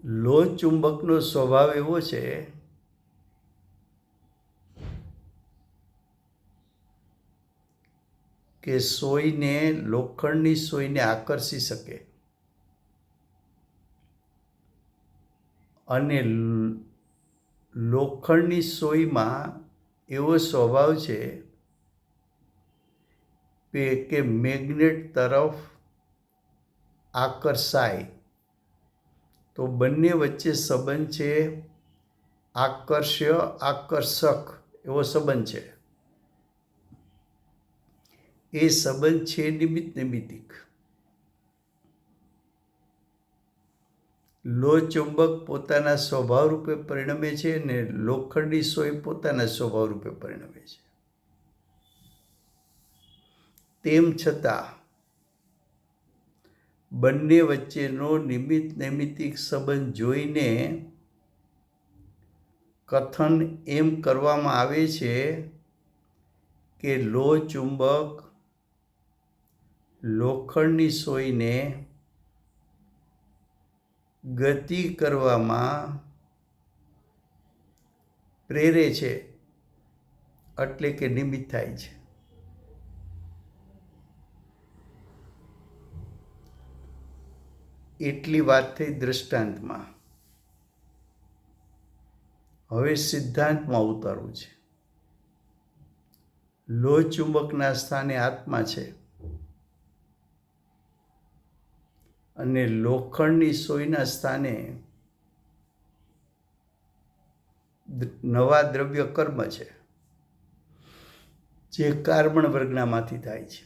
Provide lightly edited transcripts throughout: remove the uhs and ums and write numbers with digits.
લોહ ચુંબકનો સ્વભાવ એવો છે કે લોખંડની સોયને આકર્ષી શકે અને લોખંડની સોયમાં એવો સ્વભાવ છે કે મેગ્નેટ તરફ આકર્ષાય. તો બંને વચ્ચે સંબંધ છે આકર્ષ્ય આકર્ષક એવો સંબંધ છે. એ સંબંધ છે નિમિત્ત નૈમિત્તિક. લોહ ચુંબક પોતાના સ્વભાવ રૂપે પરિણમે છે અને લોખંડની સોય પોતાના સ્વભાવ રૂપે પરિણમે છે. તેમ છતાં બંને વચ્ચેનો નિમિત્ત નૈમિત્તિક સંબંધ જોઈને કથન એમ કરવામાં આવે છે કે લોહ ચુંબક લોખંડની સોયને ગતિ કરવામાં પ્રેરે છે, એટલે કે નિમિત્ત થાય છે. એટલી વાત થઈ દૃષ્ટાંતમાં. હવે સિદ્ધાંતમાં ઉતારવું છે. લોહ ચુંબકના સ્થાને આત્મા છે અને લોખંડની સોયના સ્થાને નવા દ્રવ્ય કર્મ છે, જે કાર્બન વર્ગનામાંથી થાય છે.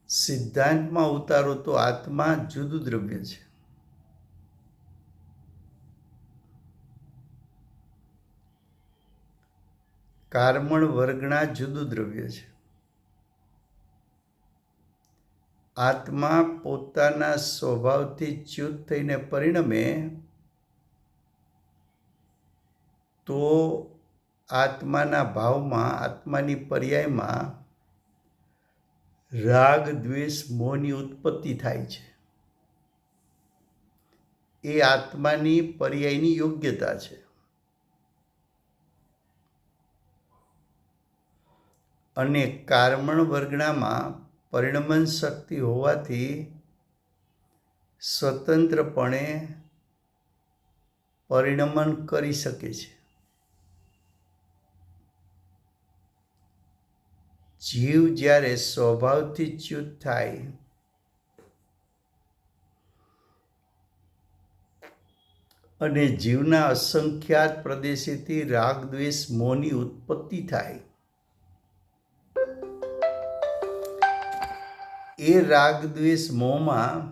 સિદ્ધાંતમાં ઉતારો તો આત્મા જુદું દ્રવ્ય છે. કાર્બન વર્ગના જુદું દ્રવ્ય છે. આત્મા પોતાના સ્વભાવથી ચ્યુત થઈને પરિણમે તો આત્માના ભાવમાં, આત્માની પર્યાયમાં રાગ દ્વેષ મોહની ઉત્પત્તિ થાય છે. એ આત્માની પર્યાયની યોગ્યતા છે. અને કાર્બન વર્ગનામાં પરિણમન શક્તિ હોવાથી સ્વતંત્રપણે પરિણમન કરી શકે છે. જીવ જ્યારે સ્વભાવથી ચ્યુત થાય અને જીવના અસંખ્યાત પ્રદેશેથી રાગ દ્વેષ મોહની ઉત્પત્તિ થાય, એ રાગ દ્વેષ મોહમાં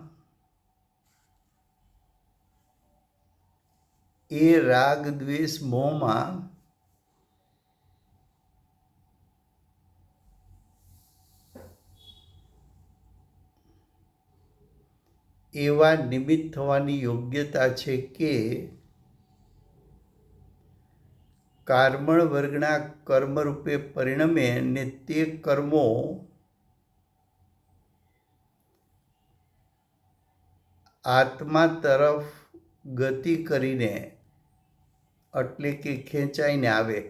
એવા નિમિત્ત થવાની યોગ્યતા છે કે કાર્બન વર્ગના કર્મરૂપે પરિણમે અને તે કર્મો આત્મા તરફ ગતિ કરીને, એટલે કે ખેંચાઈને આવે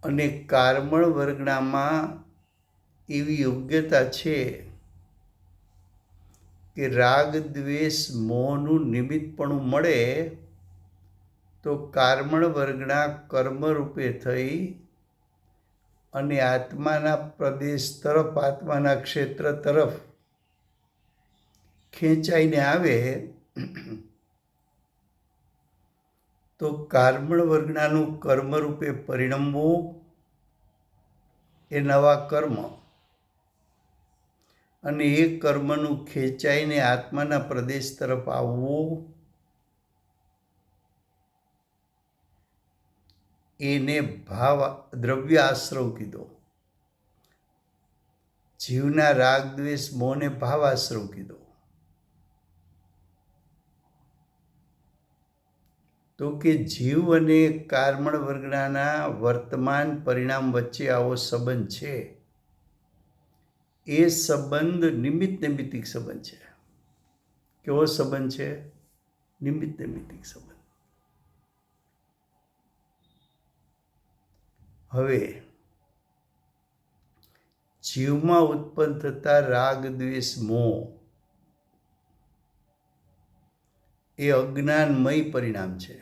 અને કાર્બન વર્ગનામાં એવી યોગ્યતા છે કે રાગ દ્વેષ મોહનું નિમિત્તપણું મળે તો કાર્બન વર્ગના કર્મરૂપે થઈ અને આત્માના પ્રદેશ તરફ, આત્માના ક્ષેત્ર તરફ ખેંચાઈને આવે તો કાર્બન વર્ગનાનું કર્મરૂપે પરિણમવું એ નવા કર્મ, અને એ કર્મનું ખેંચાઈને આત્માના પ્રદેશ તરફ આવવું એને દ્રવ્ય આશ્રવ કીધો. જીવના રાગ દ્વેષ મોહને ભાવ આશ્રવ કીધો. તો કે જીવ અને કારમણ વર્ગના વર્તમાન પરિણામ વચ્ચે આવો સંબંધ છે. એ સંબંધ નિમિત્ત નૈમિત્તિક સંબંધ છે. કેવો સંબંધ છે? નિમિત્ત નૈમિત્તિક સંબંધ. હવે જીવમાં ઉત્પન્ન થતા રાગ, દ્વેષ, મોહ એ અજ્ઞાનમય પરિણામ છે.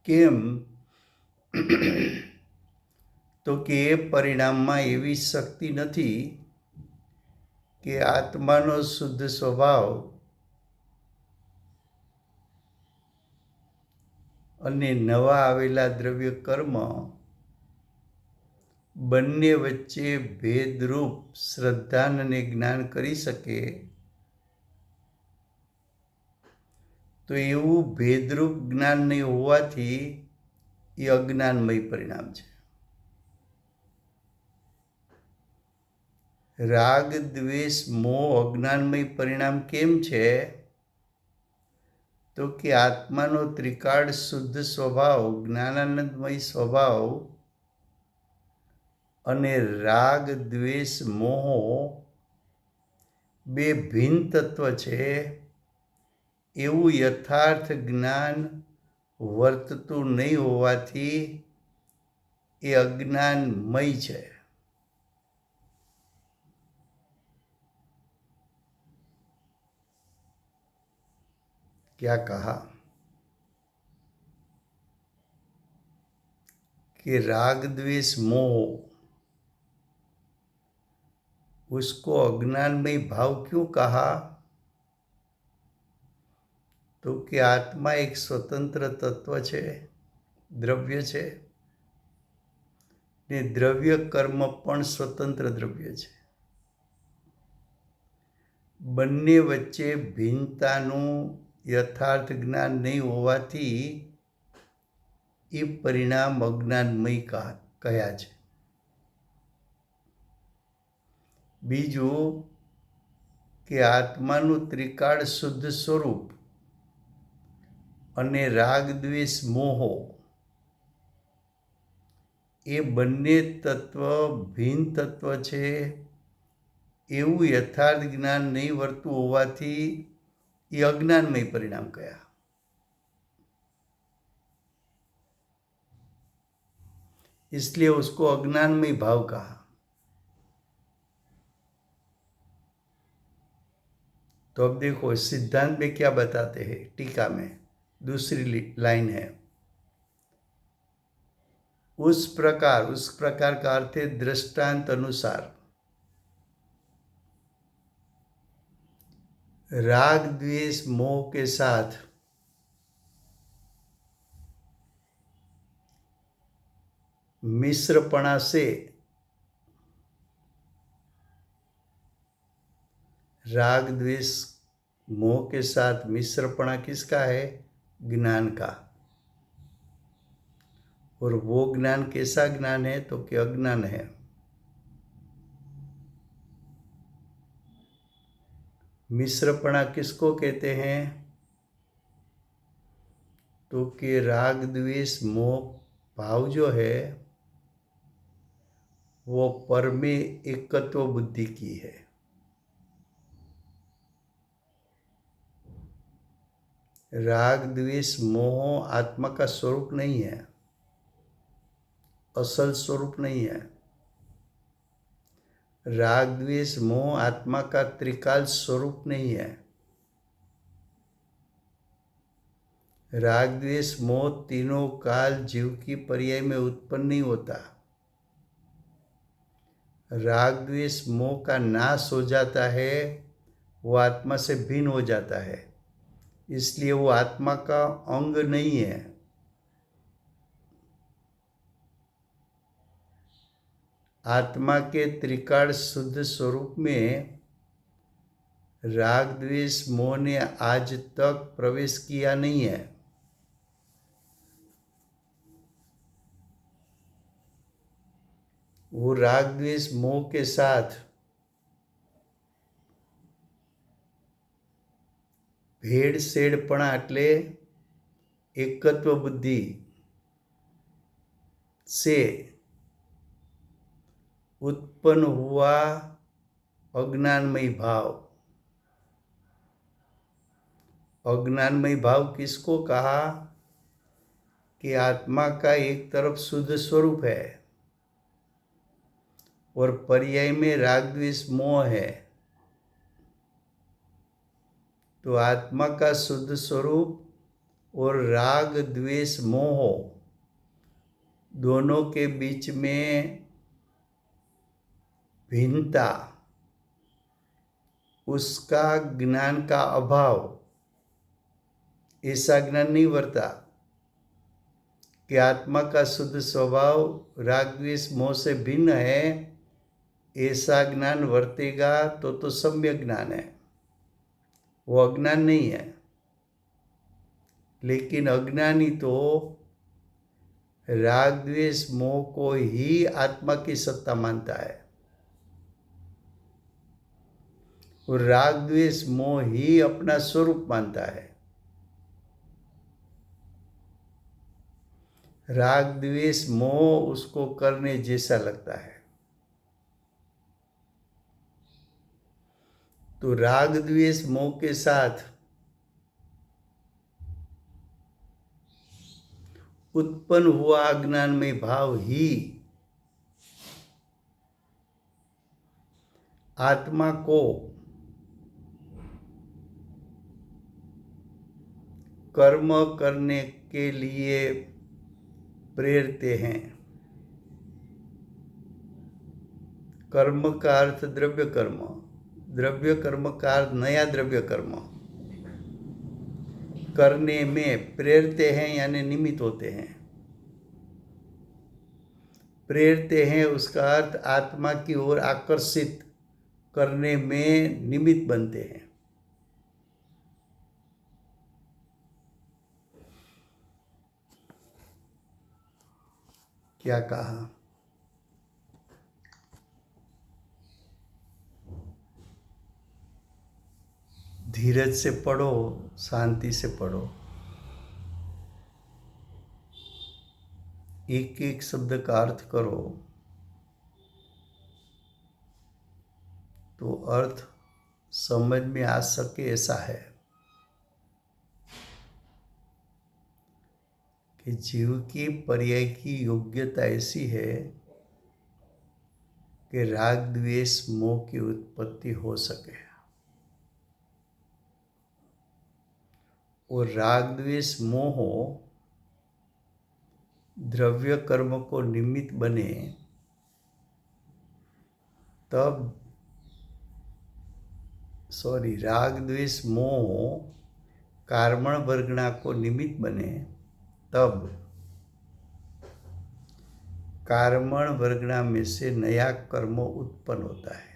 કેમ? તો કે એ પરિણામમાં એવી શક્તિ નથી કે આત્માનો શુદ્ધ સ્વભાવ અને નવા આવેલા દ્રવ્ય કર્મ બંને વચ્ચે ભેદરૂપ શ્રદ્ધાન અને જ્ઞાન કરી શકે. તો એવું ભેદરૂપ જ્ઞાન નહીં હોવાથી એ અજ્ઞાનમય પરિણામ છે. રાગ, દ્વેષ, મોહ અજ્ઞાનમય પરિણામ કેમ છે? તો કે આત્માનો ત્રિકાળ શુદ્ધ સ્વભાવ, જ્ઞાનાનંદમય સ્વભાવ અને રાગ, દ્વેષ, મોહ બે ભિન્ન તત્વ છે એવું યથાર્થ જ્ઞાન વર્તતું નહીં હોવાથી એ અજ્ઞાનમય છે. क्या कहा कि राग, द्वेष, मोह उसको अज्ञानमय भाव क्यों कहा? तो कि आत्मा एक स्वतंत्र तत्व છે, દ્રવ્ય છે, ને દ્રવ્ય કર્મ પણ સ્વતંત્ર દ્રવ્ય છે. બંને વચ્ચે ભિન્નતાનું યથાર્થ જ્ઞાન નહીં હોવાથી એ પરિણામ અજ્ઞાનમય કયા છે. બીજું કે આત્માનું ત્રિકાળ શુદ્ધ સ્વરૂપ અને રાગ, દ્વેષ, મોહ એ બંને તત્વ ભિન્ન તત્વ છે એવું યથાર્થ જ્ઞાન નહીં વર્તું હોવાથી એ અજ્ઞાનમય પરિણામ કયા? इसलिए उसको अज्ञानमय भाव कहा. तो अब देखो सिद्धांत में क्या बताते हैं. टीका में दूसरी लाइन है, उस प्रकार का अर्थ है दृष्टांत अनुसार. राग, द्वेष, मोह के साथ मिश्रपणा से राग, द्वेष, मोह के साथ मिश्रपणा किसका है? ज्ञान का. और वो ज्ञान कैसा ज्ञान है? तो कि अज्ञान है. मिश्रपणा किसको कहते हैं? तो कि राग, द्वेष, मोह भाव जो है वो पर में एकत्व बुद्धि की है. राग, द्वेष, मोह आत्मा का स्वरूप नहीं है, असल स्वरूप नहीं है. राग, द्वेष, मोह आत्मा का त्रिकाल स्वरूप नहीं है. राग, द्वेष, मोह तीनों काल जीव की पर्याय में उत्पन्न नहीं होता. राग, द्वेष, मोह का नाश हो जाता है, वो आत्मा से भिन्न हो जाता है, इसलिए वो आत्मा का अंग नहीं है. आत्मा के त्रिकाल शुद्ध स्वरूप में राग, द्वेष, मोह ने आज तक प्रवेश किया नहीं है. वो राग, द्वेष, मोह के साथ ભેળસેળપણા એટલે एकत्व बुद्धि से उत्पन्न हुआ अज्ञानमय भाव। अज्ञानमय भाव किसको कहा कि आत्मा का एक तरफ शुद्ध स्वरूप है और पर्याय में राग द्वेष मोह है। तो आत्मा का शुद्ध स्वरूप और राग द्वेष मोह दोनों के बीच में भिन्नता, उसका ज्ञान का अभाव, ऐसा ज्ञान नहीं वर्ता कि आत्मा का शुद्ध स्वभाव राग द्वेष मोह से भिन्न है। ऐसा ज्ञान वर्तेगा तो सम्यक ज्ञान है, वो अज्ञान नहीं है। लेकिन अज्ञानी तो राग द्वेष मोह को ही आत्मा की सत्ता मानता है और राग द्वेष मोह ही अपना स्वरूप मानता है। राग द्वेष मोह उसको करने जैसा लगता है। तो राग द्वेष मोह के साथ उत्पन्न हुआ अज्ञानमय भाव ही आत्मा को कर्म करने के लिए प्रेरते हैं। कर्म का अर्थ द्रव्य कर्म, द्रव्य कर्म का अर्थ नया द्रव्य कर्म करने में प्रेरते हैं, यानी निमित्त होते हैं। प्रेरते हैं उसका अर्थ आत्मा की ओर आकर्षित करने में निमित्त बनते हैं। क्या कहा? धीरज से पढ़ो, शांति से पढ़ो, एक एक शब्द का अर्थ करो तो अर्थ समझ में आ सके ऐसा है कि जीव की पर्याय की योग्यता ऐसी है कि राग द्वेष मोह की उत्पत्ति हो सके और राग द्वेष मोह द्रव्य कर्म को निमित्त बने तब राग द्वेष मोह कार्मण वर्गणा को निमित्त बने तब कार्मण वर्गणा में से नया कर्म उत्पन्न होता है।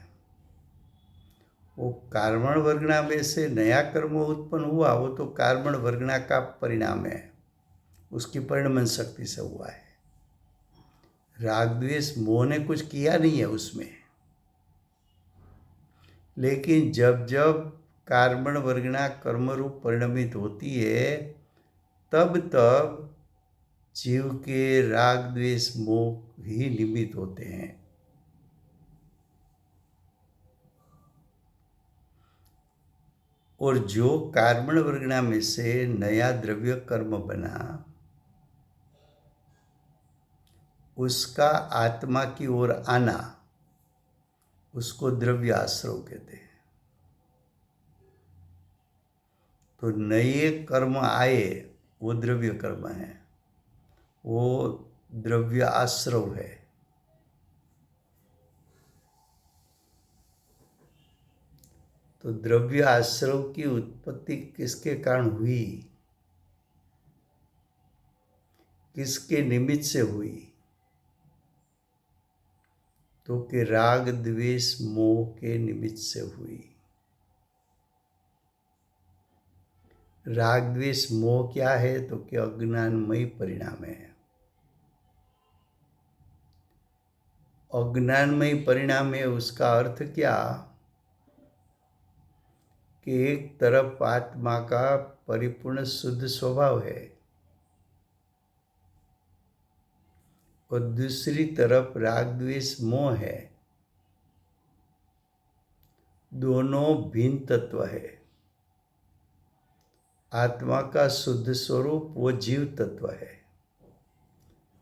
वो कार्मण वर्गणा में से नया कर्म उत्पन्न हुआ, वो तो कार्मण वर्गणा का परिणाम है, उसकी परिणमन शक्ति से हुआ है। राग द्वेष मोह ने कुछ किया नहीं है उसमें। लेकिन जब जब कार्मण वर्गणा कर्म रूप परिणमित होती है तब तब जीव के राग द्वेष मोह ही निमित्त होते हैं। और जो कार्मण वर्गणा में से नया द्रव्य कर्म बना उसका आत्मा की ओर आना, उसको द्रव्य आश्रव कहते हैं। तो नए कर्म आए वो द्रव्य कर्म है, वो द्रव्य आश्रव है। तो द्रव्य आश्रव की उत्पत्ति किसके कारण हुई, किसके निमित्त से हुई? तो कि राग द्वेष मोह के निमित्त से हुई। राग द्वेष मोह क्या है? तो कि अज्ञानमय परिणाम है। अज्ञानमय परिणाम है, उसका अर्थ क्या कि एक तरफ आत्मा का परिपूर्ण शुद्ध स्वभाव है और दूसरी तरफ राग द्वेष मोह है। दोनों भिन्न तत्व है। आत्मा का शुद्ध स्वरूप वो जीव तत्व है।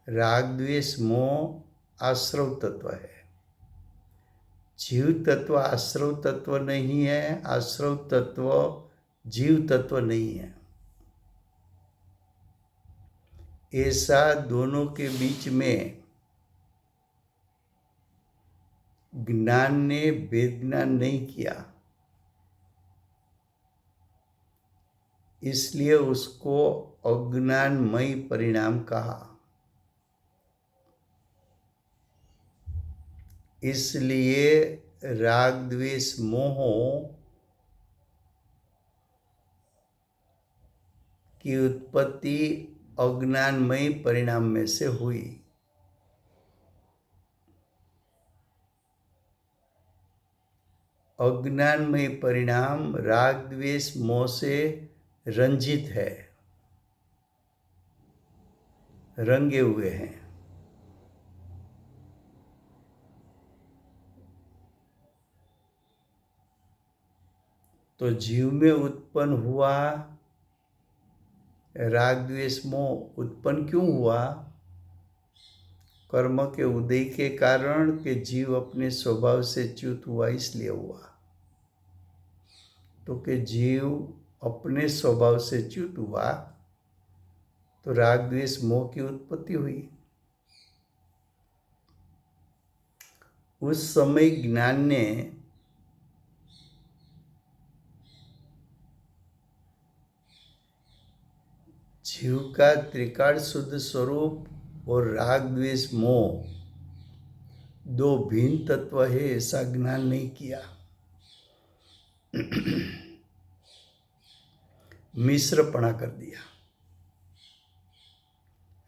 राग द्वेष मोह आश्रव तत्व है। जीव तत्व आश्रव तत्व नहीं है, आश्रव तत्व जीव तत्व नहीं है। ऐसा दोनों के बीच में ज्ञान ने भेद ज्ञान नहीं किया, इसलिए उसको अज्ञानमय परिणाम कहा। इसलिए राग द्वेष मोह की उत्पत्ति अज्ञानमय परिणाम में से हुई। अज्ञानमय परिणाम राग द्वेष मोह से रंजित है, रंगे हुए हैं। तो जीव में उत्पन्न हुआ राग द्वेष मोह उत्पन्न क्यों हुआ? कर्म के उदय के कारण के जीव अपने स्वभाव से च्युत हुआ, इसलिए हुआ। तो कि जीव अपने स्वभाव से च्युत हुआ तो राग द्वेष मोह की उत्पत्ति हुई। उस समय ज्ञान ने जीव का त्रिकाल शुद्ध स्वरूप और राग द्वेष मोह दो भिन्न तत्व है ऐसा ज्ञान नहीं किया। मिश्रपणा कर दिया।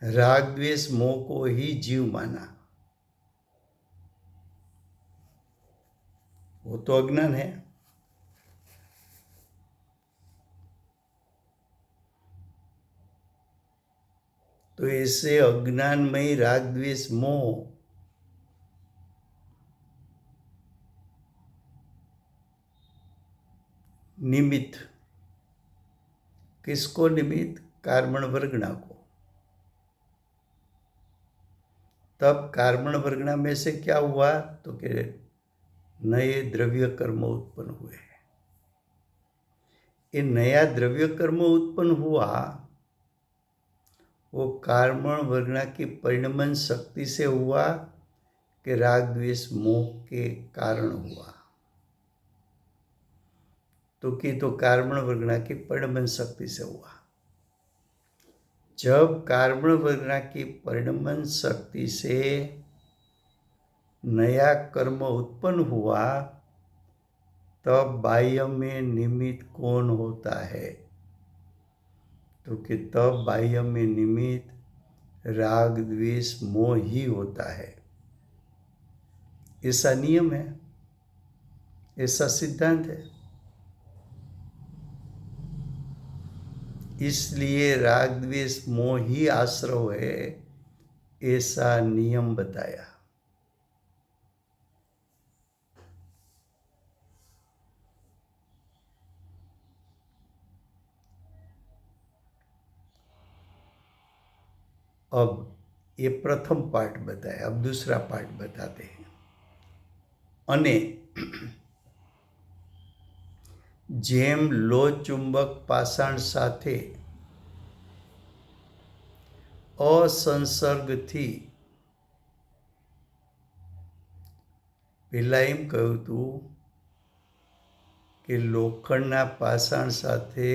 राग द्वेष मोह को ही जीव माना, वो तो अज्ञान है। तो ऐसे अज्ञानमय राग द्वेष मोह निमित्त किसको निमित्त? कार्बन वर्गणा को। तब कार्बन वर्गणा में से क्या हुआ? तो कि नए द्रव्य कर्म उत्पन्न हुए। ये नया द्रव्य कर्म उत्पन्न हुआ वो कार्बन वर्गणा की परिणमन शक्ति से हुआ कि राग द्वेष मोह के कारण हुआ? तो कार्बन वर्गणा की परिणमन शक्ति से हुआ। जब कार्बन वर्गणा की परिणमन शक्ति से नया कर्म उत्पन्न हुआ तब बाह्य में निमित्त कौन होता है? तो कि तब बाह्य में निमित्त राग द्वेष मोह ही होता है। ऐसा नियम है, ऐसा सिद्धांत है। इसलिए राग द्वेष मोह ही आश्रव है, ऐसा नियम बताया। अब ये प्रथम पाठ बताया, अब दूसरा पाठ बताते हैं। अने जेम लो चुंबक पाषाण साथे असंसर्गथी પહેલા એમ કહ્યું હતું કે લોખંડના પાષાણ સાથે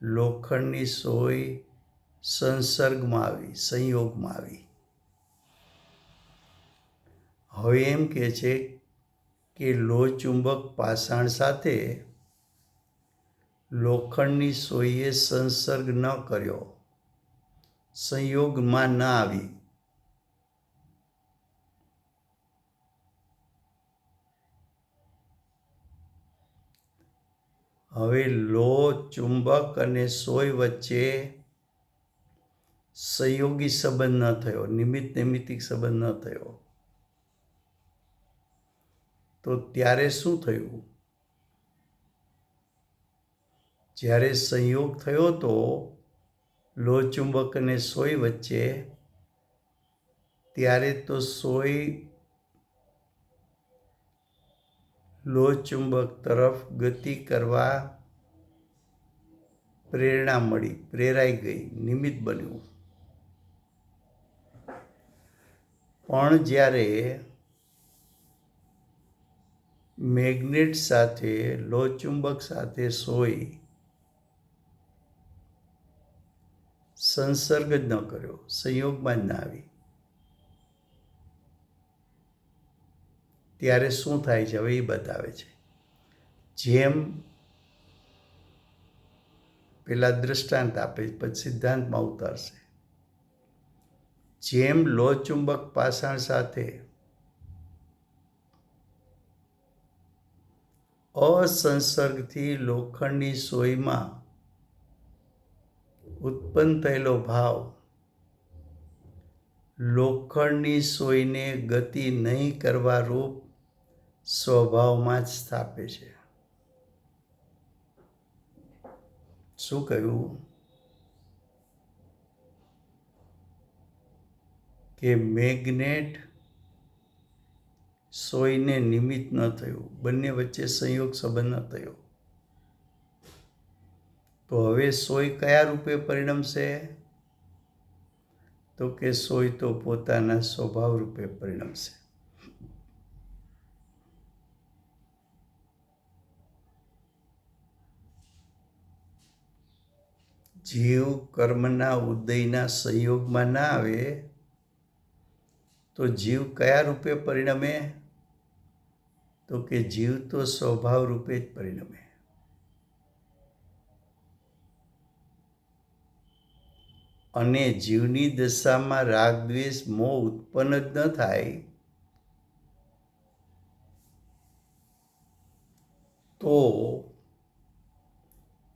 લોખંડની સોય સંસર્ગમાં આવી, સંયોગમાં આવી। હવે એમ કહે છે કે લો ચુંબક પાષાણ સાથે લોખંડની સોયે સંસર્ગ ન કર્યો, સંયોગમાં ન આવી। હવે લો ચુંબક અને સોય વચ્ચે સંયોગી સંબંધ ન થયો, નિમિત્ત નૈમિત્તિક સંબંધ ન થયો, તો ત્યારે શું થયું? જ્યારે સંયોગ થયો તો લોહચુંબક અને સોય વચ્ચે, ત્યારે તો સોય લોહચુંબક તરફ ગતિ કરવા પ્રેરણા મળી, પ્રેરાઈ ગઈ, નિમિત્ત બન્યું. પણ જ્યારે મેગ્નેટ સાથે, લોહચુંબક સાથે સોય સંસર્ગ જ ન કર્યો, સંયોગમાં જ ના આવી, ત્યારે શું થાય છે હવે એ બતાવે છે. જેમ પેલા દૃષ્ટાંત આપે, પછી સિદ્ધાંતમાં ઉતારશે. જેમ લોહચુંબક પાષાણ સાથે અસંસર્ગથી લોખંડની સોયમાં ઉત્પન્ન થયેલો ભાવ લોખંડની સોયને ગતિ નહીં કરવા રૂપ સ્વભાવમાં જ સ્થાપે છે. શું કહ્યું? કે મેગ્નેટ સોયને નિમિત્ત ન થયું, બંને વચ્ચે સંયોગ સંબંધ ન થયો, તો હવે સોય કયા રૂપે પરિણમશે? તો કે સોય તો પોતાના સ્વભાવ રૂપે પરિણમશે. જીવ કર્મના ઉદયના સંયોગમાં ના આવે તો જીવ કયા રૂપે પરિણમે? તો કે જીવ તો સ્વભાવ રૂપે જ પરિણમે. અને જીવની દશામાં રાગ દ્વેષ મોહ ઉત્પન્ન જ ન થાય તો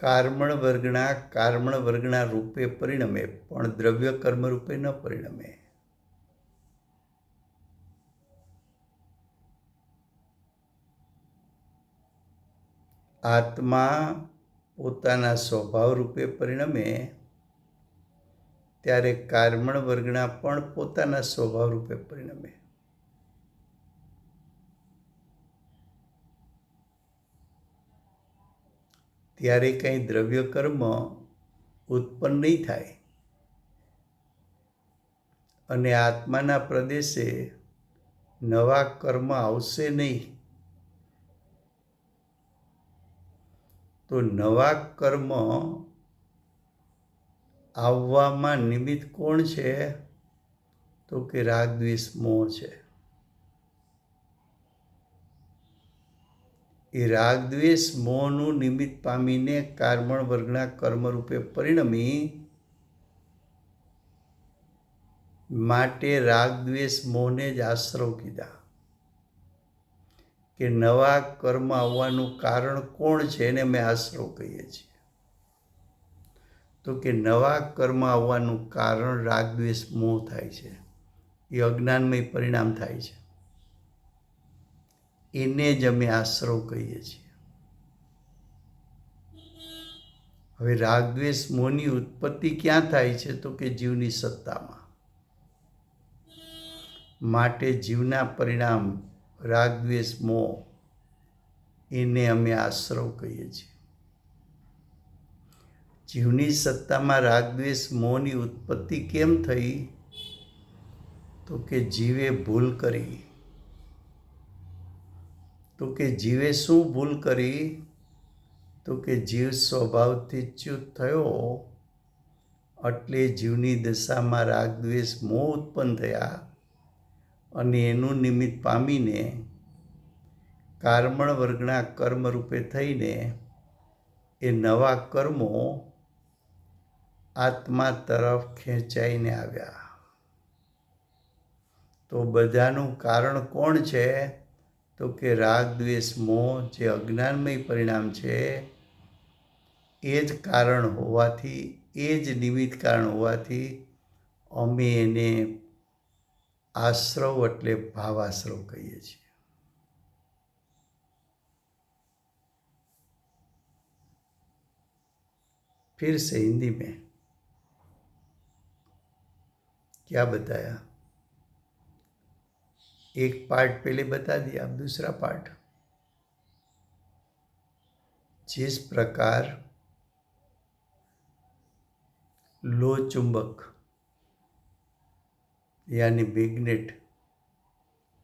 કાર્મણ વર્ગના રૂપે પરિણમે, પણ દ્રવ્ય કર્મ રૂપે ન પરિણમે. આત્મા પોતાના સ્વભાવ રૂપે પરિણમે ત્યારે કાર્મણ વર્ગના પણ પોતાના સ્વભાવ રૂપે પરિણમે. ત્યારે કંઈ દ્રવ્ય કર્મ ઉત્પન્ન નહીં થાય અને આત્માના પ્રદેશે નવા કર્મ આવશે નહીં. તો નવા કર્મ આવવામાં નિમિત્ત કોણ છે? તો કે રાગ દ્વેષ મોહ છે. એ રાગ દ્વેષ મોહનું નિમિત્ત પામીને કાર્મણ વર્ગના કર્મ રૂપે પરિણમી, માટે રાગ દ્વેષ મોહને જ આશ્રવ કીધા. કે નવા કર્મ આવવાનું કારણ કોણ છે એને અમે આશ્રવ કહીએ છીએ. તો કે નવા કર્મ આવવાનું કારણ રાગ દ્વેષ મોહ થાય છે, એ અજ્ઞાનમય પરિણામ થાય છે, એને જ અમે આશ્રવ કહીએ છીએ. હવે રાગ દ્વેષ મોહની ઉત્પત્તિ ક્યાં થાય છે? તો કે જીવની સત્તામાં. માટે જીવના પરિણામ રાગ દ્વેષ મોહ, એને અમે આશ્રવ કહીએ છીએ. જીવની સત્તામાં રાગ દ્વેષ મોહની ઉત્પત્તિ કેમ થઈ? તો કે જીવે ભૂલ કરી. તો કે જીવે શું ભૂલ કરી? તો કે જીવ સ્વભાવથી ચ્યુત થયો, એટલે જીવની દશામાં રાગ દ્વેષ મોહ ઉત્પન્ન થયા અને એનું નિમિત્ત પામીને કાર્મણ વર્ગના કર્મ રૂપે થઈને એ નવા કર્મો આત્મા તરફ ખેંચાઈને આવ્યા. તો બધાનું કારણ કોણ છે? તો કે રાગ દ્વેષ મોહ, જે અજ્ઞાનમય પરિણામ છે, એ જ કારણ હોવાથી, એ જ નિમિત્ત કારણ હોવાથી અમે એને आश्रव એટલે ભાવાશ્રવ કહીએ છીએ। फिर से हिंदी में क्या बताया, एक पार्ट पहले बता दिया, अब दूसरा पार्ट। जिस प्रकार लो चुंबक यानी मैग्नेट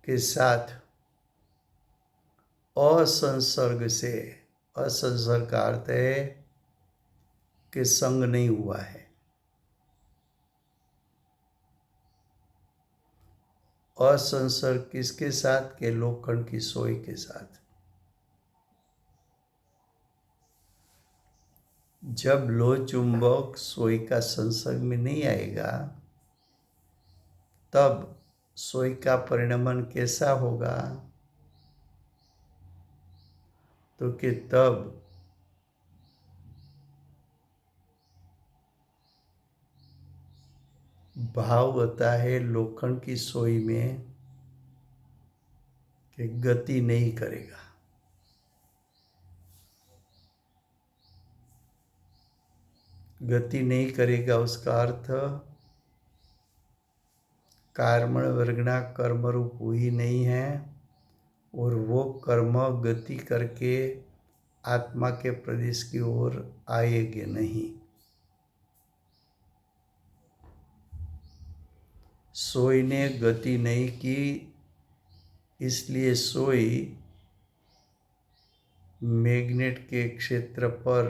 के साथ असंसर्ग से, असंसर्ग का अर्थ है कि संग नहीं हुआ है, असंसर्ग किसके साथ, के लोखंड की सोई के साथ। जब लो चुंबक सोई का संसर्ग में नहीं आएगा तब सोई का परिणमन कैसा होगा, तो कि तब भाव होता है लोखंड की सोई में कि गति नहीं करेगा। गति नहीं करेगा उसका अर्थ कार्मण वर्गना कर्म रूप ही नहीं है, और वो कर्म गति करके आत्मा के प्रदेश की ओर आएंगे नहीं। सोई ने गति नहीं की, इसलिए सोई मैग्नेट के क्षेत्र पर,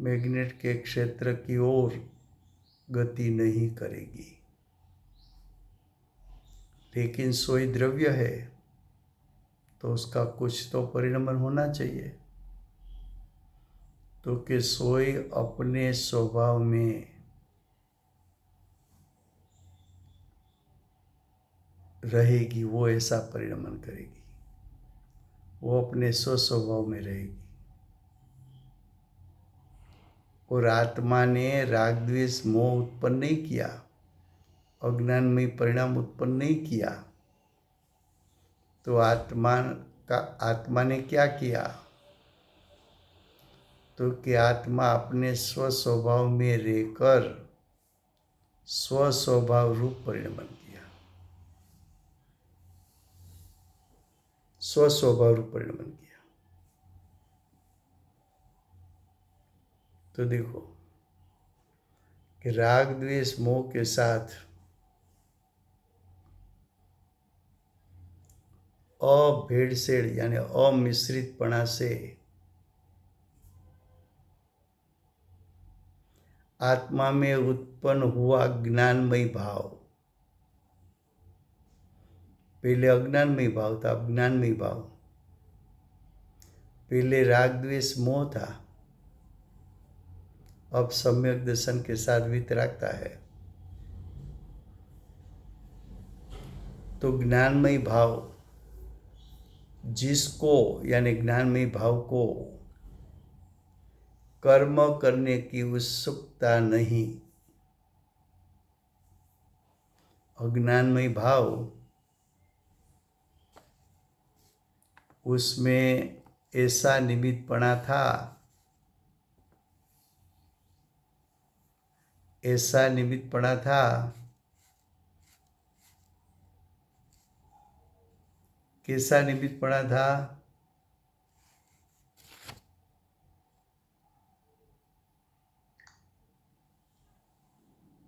मैग्नेट के क्षेत्र की ओर गति नहीं करेगी। लेकिन सोई द्रव्य है तो उसका कुछ तो परिणमन होना चाहिए, तो कि सोई अपने स्वभाव में रहेगी, वो ऐसा परिणमन करेगी, वो अपने स्वस्वभाव में रहेगी। और आत्मा ने राग द्वेष मोह उत्पन्न नहीं किया, अज्ञानमय परिणाम उत्पन्न नहीं किया, तो आत्मा ने क्या किया, तो कि आत्मा अपने स्वस्वभाव में रहकर स्वस्वभाव रूप परिणमन किया, स्वस्वभाव रूप परिणमन किया। तो देखो कि राग द्वेष मोह के साथ अभेड़सेड़ यानी अमिश्रितपना से आत्मा में उत्पन्न हुआ ज्ञानमय भाव, पहले अज्ञानमय भाव था, अब ज्ञानमय भाव। पहले राग द्वेष मोह था, अब सम्यक दर्शन के साथ वितरागता है। तो ज्ञानमय भाव जिसको यानी ज्ञानमय भाव को कर्म करने की उत्सुकता नहीं, अज्ञानमय भाव उसमें ऐसा निमित्तपणा था, ऐसा निमित्तपणा था कैसा निमित्तपणा था,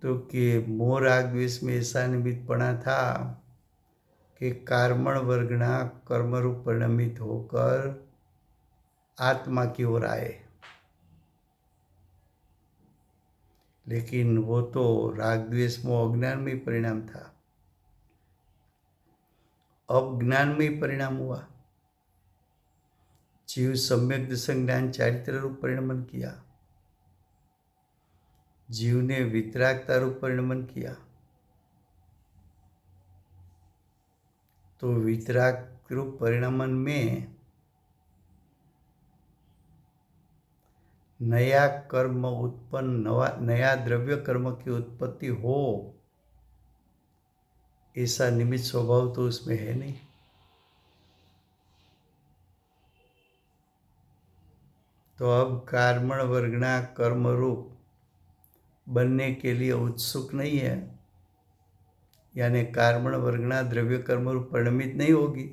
तो कि मोह राग द्वेष में ऐसा निमित्तपणा था कि कार्मण वर्गना कर्मरूप परिणमित होकर आत्मा की ओर आए। लेकिन वो तो राग द्वेष मोह अज्ञानमय परिणाम था, अब ज्ञानमय परिणाम हुआ। जीव सम्यक दर्शन ज्ञान चारित्र रूप परिणमन किया, जीव ने वितरागता रूप परिणमन किया। तो वितराग रूप परिणमन में नया कर्म उत्पन्न, नया द्रव्य कर्म की उत्पत्ति हो, ऐसा निमित्त स्वभाव तो उसमें है नहीं। तो अब कर्मण वर्गणा कर्म रूप बनने के लिए उत्सुक नहीं है, यानी कर्मण वर्गणा द्रव्य कर्म रूप परिणमित नहीं होगी।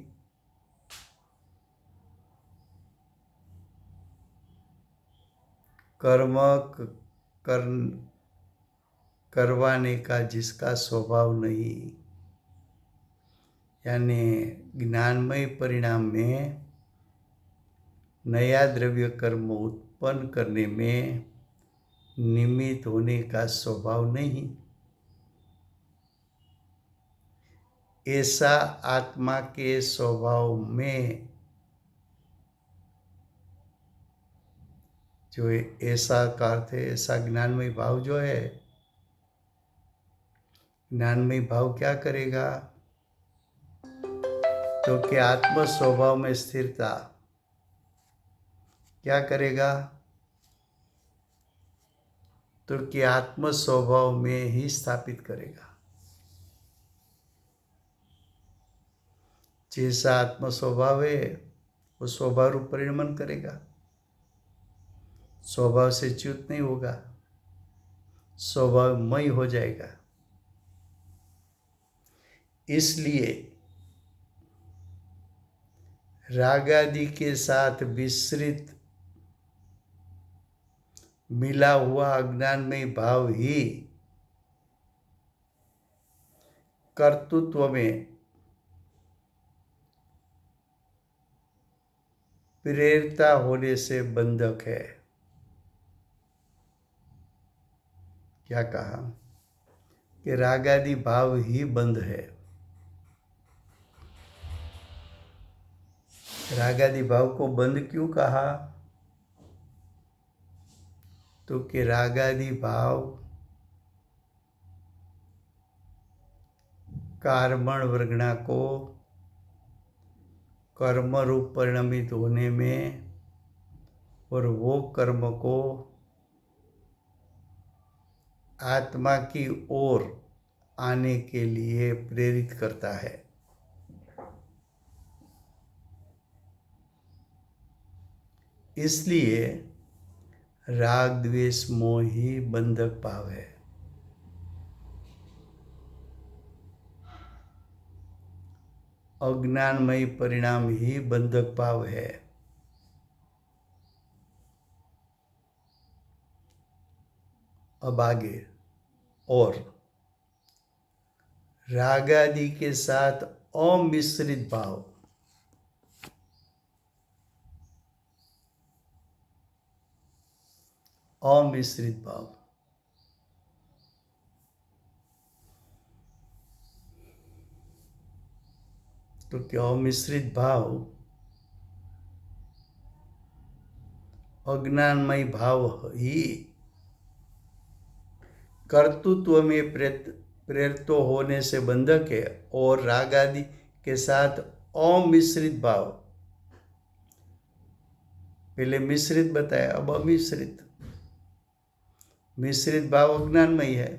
कर्म करवाने का जिसका स्वभाव नहीं, यानी ज्ञानमय परिणाम में नया द्रव्य कर्म उत्पन्न करने में निमित्त होने का स्वभाव नहीं, ऐसा आत्मा के स्वभाव में जो ऐसा का अर्थ है, ऐसा ज्ञानमय भाव जो है, ज्ञानमय भाव क्या करेगा? तो कि आत्म स्वभाव में स्थिरता क्या करेगा? तो कि आत्म स्वभाव में ही स्थापित करेगा। जैसा आत्म स्वभाव है वो स्वभाव रूप परिणमन करेगा, स्वभाव से च्युत नहीं होगा, स्वभावमय हो जाएगा। इसलिए राग आदि के साथ विसरित मिला हुआ अज्ञानमय भाव ही कर्तृत्व में प्रेरता होने से बंधक है। क्या कहा? कि राग आदि भाव ही बंध है। राग आदि भाव को बंध क्यों कहा? तो कि राग आदि भाव कर्मण वर्गणा को कर्म रूप परिणमित होने में और वो कर्म को आत्मा की ओर आने के लिए प्रेरित करता है। इसलिए राग द्वेष मोह ही बंधक भाव है। अज्ञानमय परिणाम ही बंधक भाव है। अब आगे, और राग आदि के साथ अमिश्रित भाव, अमिश्रित भाव तो क्या? अमिश्रित भाव अज्ञानमय भाव ही कर्तृत्व में प्रेरित होने से बंधक है, और राग आदि के साथ अमिश्रित भाव, पहले मिश्रित बताया, अब अमिश्रित। मिश्रित भाव अज्ञानमय है,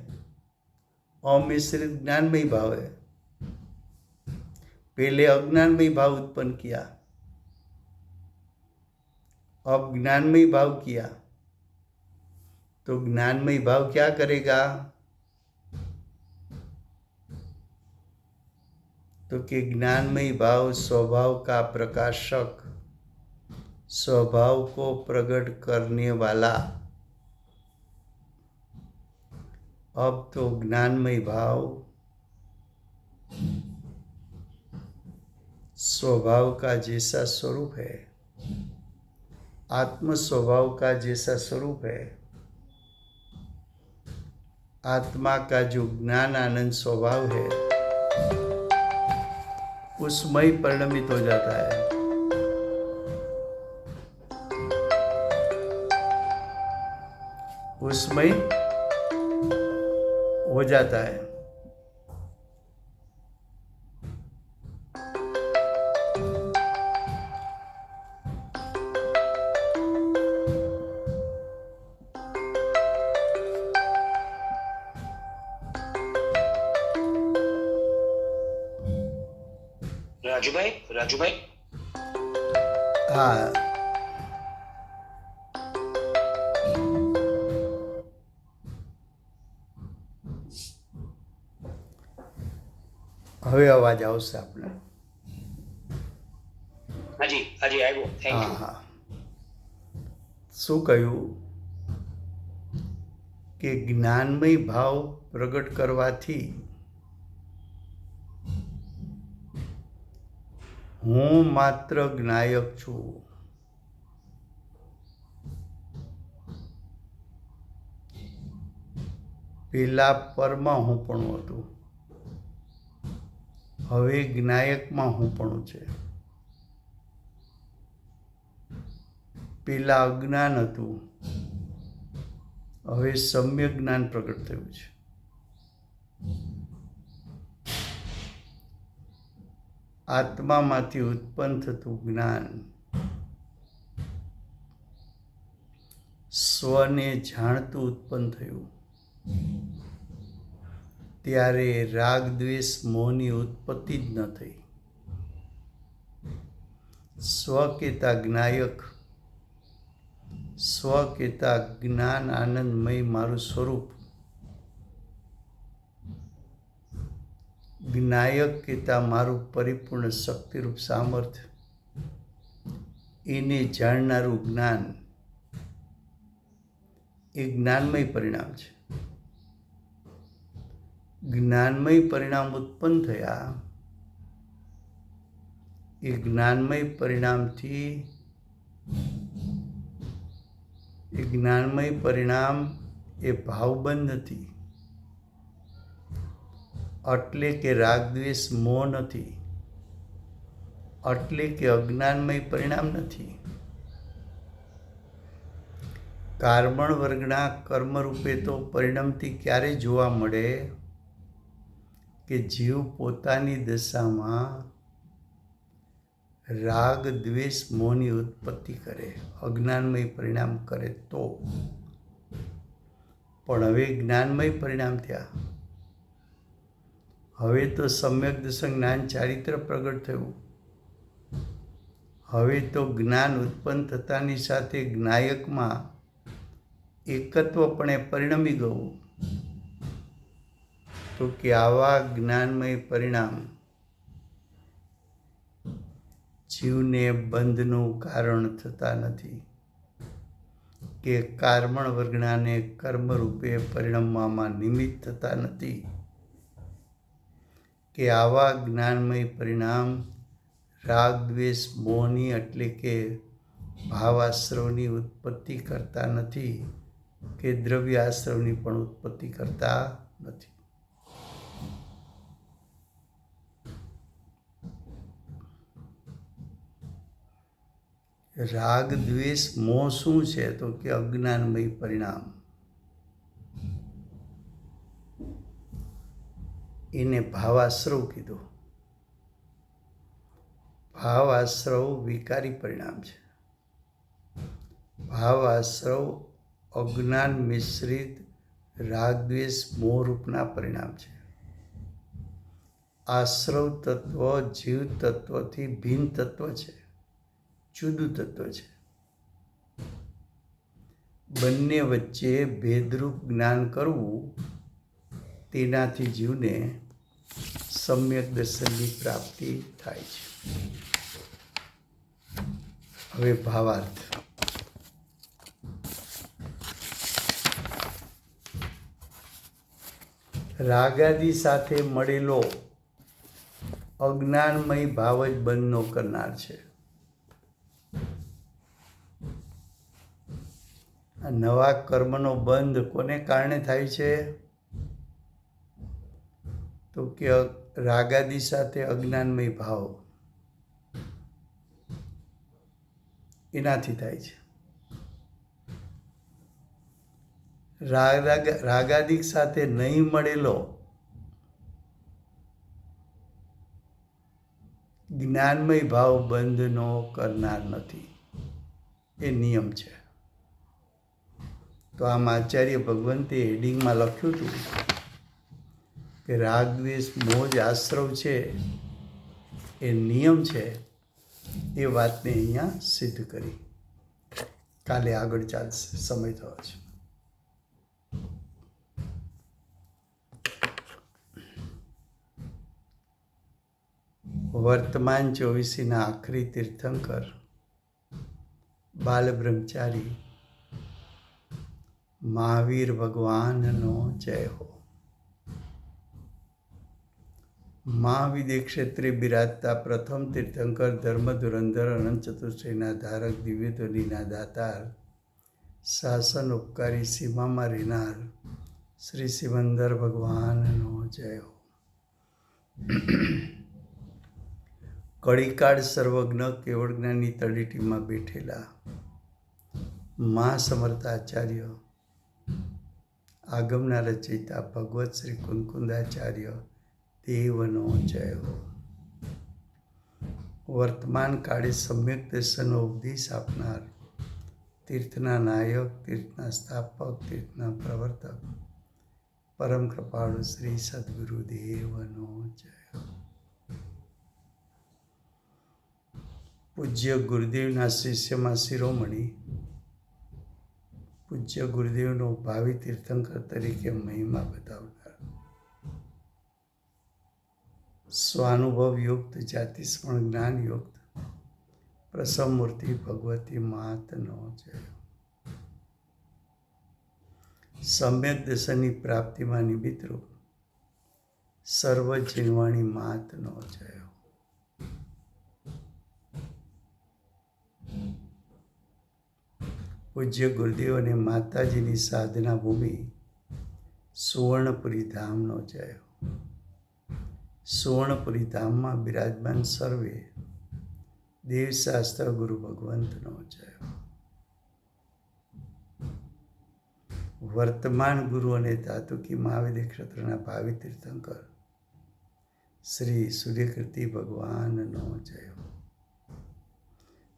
अमिश्रित ज्ञानमय भाव है। पहले अज्ञानमय भाव उत्पन्न किया, अब ज्ञानमय भाव किया, तो ज्ञानमय भाव क्या करेगा? तो कि ज्ञानमय भाव स्वभाव का प्रकाशक, स्वभाव को प्रकट करने वाला। अब तो ज्ञानमय भाव स्वभाव का जैसा स्वरूप है, आत्म स्वभाव का जैसा स्वरूप है, आत्मा का जो ज्ञान आनंद स्वभाव है उसमें ही परिणमित हो जाता है। उसमें हो जाता है। રાજુભાઈ હા, હવે અવાજ આવશે આપણે. હાજી આવ્યો. થેન્ક હા યુ. હા, શું કહ્યું કે જ્ઞાનમય ભાવ પ્રગટ કરવાથી હું માત્ર જ્ઞાયક છું. પેલા પરમાં હું પણ હતું, હવે જ્ઞાયકમાં હું પણ છે. પેલા અજ્ઞાન હતું, હવે સમ્યક જ્ઞાન પ્રગટ થયું છે. આત્મામાંથી ઉત્પન્ન થતું જ્ઞાન સ્વને જાણતું ઉત્પન્ન થયું. ત્યારે રાગ દ્વેષ મોહની ઉત્પત્તિ જ ન થઈ. સ્વ કહેતા જ્ઞાયક, સ્વ કહેતા જ્ઞાન આનંદમય મારું સ્વરૂપ, જ્ઞાયક કહેતા મારું પરિપૂર્ણ શક્તિરૂપ સામર્થ્ય, એને જાણનારું જ્ઞાન એ જ્ઞાનમય પરિણામ છે. જ્ઞાનમય પરિણામ ઉત્પન્ન થયા, એ જ્ઞાનમય પરિણામથી એ જ્ઞાનમય પરિણામ એ ભાવબંધ નથી, એટલે કે રાગ દ્વેષ મોહ નથી, એટલે કે અજ્ઞાનમય પરિણામ નથી. કારમણ વર્ગના કર્મરૂપે તો પરિણમથી ક્યારે જોવા મળે કે જીવ પોતાની દશામાં રાગ દ્વેષ મોહની ઉત્પત્તિ કરે, અજ્ઞાનમય પરિણામ કરે તો. પણ હવે જ્ઞાનમય પરિણામ થયા, હવે તો સમ્યક દર્શન જ્ઞાન ચારિત્ર પ્રગટ થયું. હવે તો જ્ઞાન ઉત્પન્ન થતાની સાથે જ્ઞાયકમાં એકત્વપણે પરિણમી ગયું. તો કે આવા જ્ઞાનમય પરિણામ જીવને બંધનું કારણ થતા નથી, કે કારમણ વર્ગનાને કર્મરૂપે પરિણમવામાં નિમિત્ત થતા નથી, કે આવા જ્ઞાનમય પરિણામ રાગ દ્વેષ મોહની એટલે કે ભાવાશ્રવની ઉત્પત્તિ કરતા નથી, કે દ્રવ્યાશ્રવની પણ ઉત્પત્તિ કરતા નથી. રાગ દ્વેષ મોહ શું છે? તો કે અજ્ઞાનમય પરિણામ. એને ભાવાશ્રવ કીધું. ભાવાશ્રવ વિકારી પરિણામ છે. ભાવાશ્રવ અજ્ઞાન મિશ્રિત રાગ દ્વેષ મોહ રૂપના પરિણામ છે. આશ્રવ તત્વ જીવ તત્વથી ભિન્ન તત્વ છે, જુદું તત્વ છે. બંને વચ્ચે ભેદરૂપ જ્ઞાન કરવું, તેનાથી જીવને સમ્યક દર્શનની પ્રાપ્તિ થાય છે. હવે ભાવાર્થ. રાગાદિ સાથે મળેલો અજ્ઞાનમય ભાવ જ બંધનો કરનાર છે. નવા કર્મનો બંધ કોને કારણે થાય છે? તો કે રાગાદિ સાથે અજ્ઞાનમય ભાવ, એનાથી થાય છે. રાગાદિક સાથે નહીં મળેલો જ્ઞાનમય ભાવ બંધનો કરનાર નથી, એ નિયમ છે. તો આમ આચાર્ય ભગવંતે હેડિંગમાં લખ્યું હતું કે રાગ દ્વેષ મોહ જ આશ્રવ છે, એ નિયમ છે એ વાતને અહીંયા સિદ્ધ કરી. કાલે આગળ ચાલશે, સમય થયો છે. વર્તમાન ચોવીસીના આખરી તીર્થંકર બાલ બ્રહ્મચારી મહાવીર ભગવાનનો જય હો. મહાવિદ્ય ક્ષેત્રે બિરાજતા પ્રથમ તીર્થંકર ધર્મ ધુરંધર અનંત ચતુષ્ટયના ધારક દિવ્યધ્વનિના દાતાર શાસન ઉપકારી સીમામાં રહેનાર શ્રી સિમંદર ભગવાનનો જય હો. કળીકાળ સર્વજ્ઞ કેવળ જ્ઞાનની તળેટીમાં બેઠેલા મહાસમર્થાચાર્ય આગમના રચયિતા ભગવત શ્રી કુંકુંદાચાર્ય દેવનો જય હો. વર્તમાન કાળે સમ્યક દર્શનનો ઉપદેશ આપનાર તીર્થના નાયક, તીર્થના સ્થાપક, તીર્થના પ્રવર્તક પરમ કૃપાળુ શ્રી સદગુરુ દેવનો જય હો. પૂજ્ય ગુરુદેવના શિષ્યમાં શિરોમણી પૂજ્ય ગુરુદેવનો ભાવિ તીર્થંકર તરીકે મહિમા બતાવનાર સ્વાનુભવ યુક્ત જાતિસ્મરણ જ્ઞાન યુક્ત પ્રસમમૂર્તિ ભગવતી માતનો જય. સમ્યક દર્શનની પ્રાપ્તિમાં નિમિત્તરૂપ સર્વ જીનવાણી માતનો જય. પૂજ્ય ગુરુદેવ અને માતાજીની સાધના ભૂમિ સુવર્ણપુરી ધામનો જય. સુવર્ણપુરી ધામમાં બિરાજમાન સર્વે દેવશાસ્ત્ર ગુરુ ભગવંતનો જય. વર્તમાન ગુરુ અને ધાતુકી મહાવિદ્ય ક્ષેત્રના ભાવિ તીર્થંકર શ્રી સૂર્યકીર્તિ ભગવાનનો જય.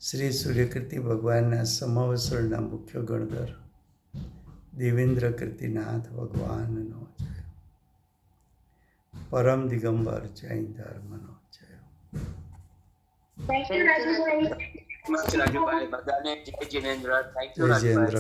શ્રી સૂર્યકીર્તિ ભગવાનના સમવસળના મુખ્ય ગણધર દેવેન્દ્ર કીર્તિનાથ ભગવાનનો જય. પરમ દિગંબર જૈન ધર્મનો જય. રાજુભાઈ બધાને જય જિનેન્દ્ર. થેન્ક યુ જય જયેન્દ્ર.